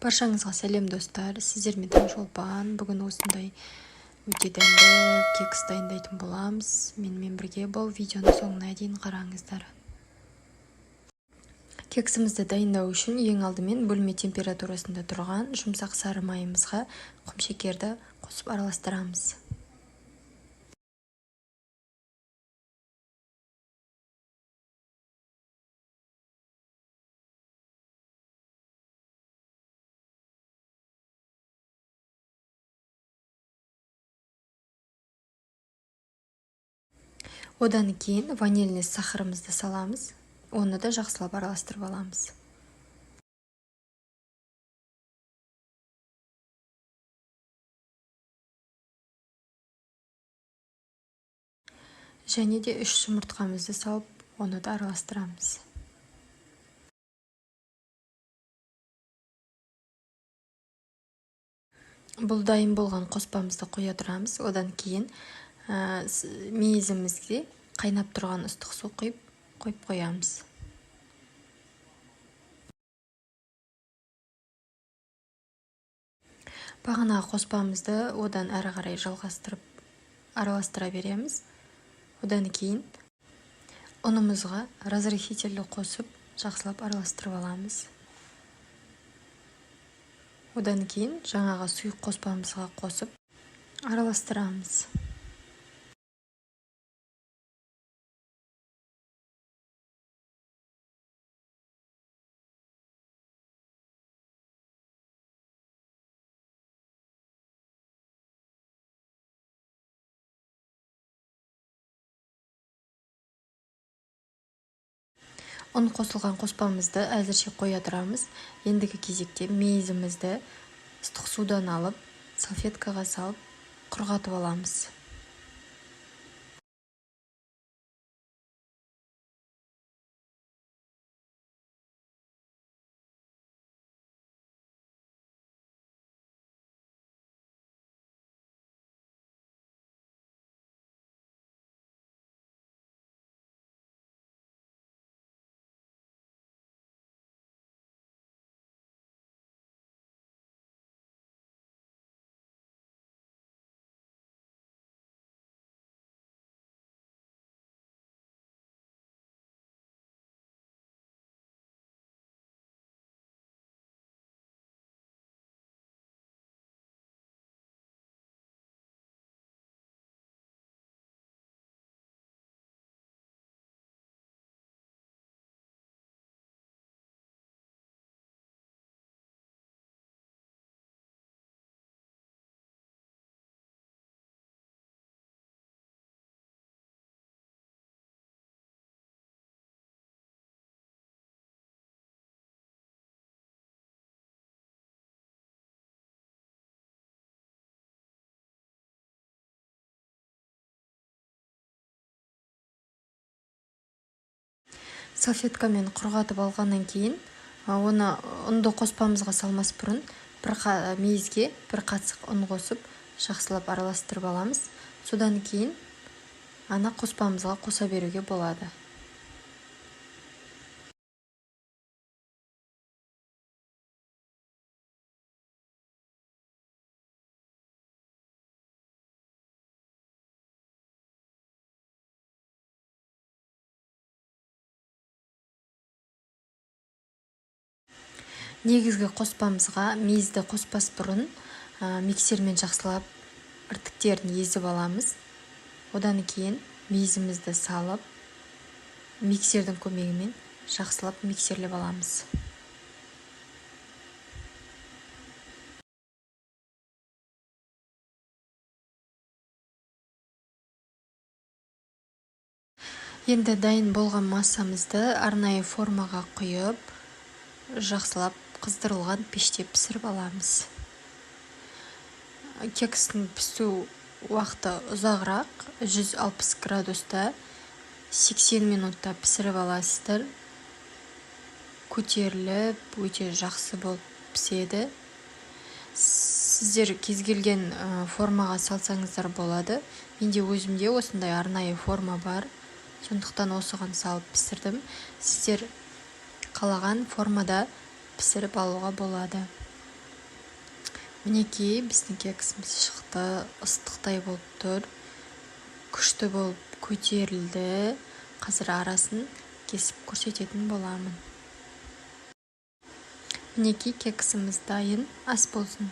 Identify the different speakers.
Speaker 1: Баршаңызға сәлем достар, сіздермен Таңшолпан. Бүгін осындай өте дәмді кекс дайындайтын боламыз. Менімен бірге бұл видеоны соңына дейін қараңыздар. Кексімізді дайындау үшін ең алдымен бөлме температурасында тұрған жұмсақ сары майымызға құмшекерді қосып араластырамыз. Одан кейін ванильный сахарымызды саламыз. Оны да жақсылап араластырып аламыз. Және де 3 жұмыртқамызды салып, оны да араластырамыз. Бұл дайын болған қоспамызды қоя тұрамыз. Одан кейін мейізімізге қайнап тұрған ыстық су қойып қоямыз. Бағанағы қоспамызды одан әрі қарай жалғастырып араластыра береміз. Одан кейін ұнымызға разрыхительді қосып жақсылап араластырып аламыз. Одан кейін жаңағы сұйық қоспамызға қосып араластырамыз. Ұн қосылған қоспамызды әзірше қоя тұрамыз. Ендігі кезекте мейізімізді ыстық судан алып, салфеткаға салып, құрғатып аламыз. Салфеткамен құрғатып алғаннан кейін, оны ұнды қоспамызға салмас бұрын мейізге бір қатсық ұн қосып, жақсылап араластырып аламыз. Содан кейін ана қоспамызға қоса беруге болады. Негізгі қоспамызға мейізді қоспас бұрын миксермен жақсылап іртіктерін езіп аламыз. Одан кейін мейізімізді салып, миксердің көмегімен жақсылап миксерлеп аламыз. Енді дайын болған массамызды арнайы формаға құйып, жақсылап қыздырылған пеште пісіріп аламыз. Кекстің пісу уақыты ұзағырақ, 160 градуста 80 минутта пісіріп аласыздар. Көтеріліп, өте жақсы болып піседі. Сіздер кез келген формаға салсаңыздар болады. Менде өзімде осындай арнайы форма бар. Сондықтан осыған салып пісірдім. Сіздер қалаған формада пісіріп алуға болады. Мінекей біздің кексіміз шықты, ыстықтай болып тұр, күшті болып көтерілді. Қазір арасын кесіп көрсететін боламын. Мінекей кексіміз дайын, ас болсын.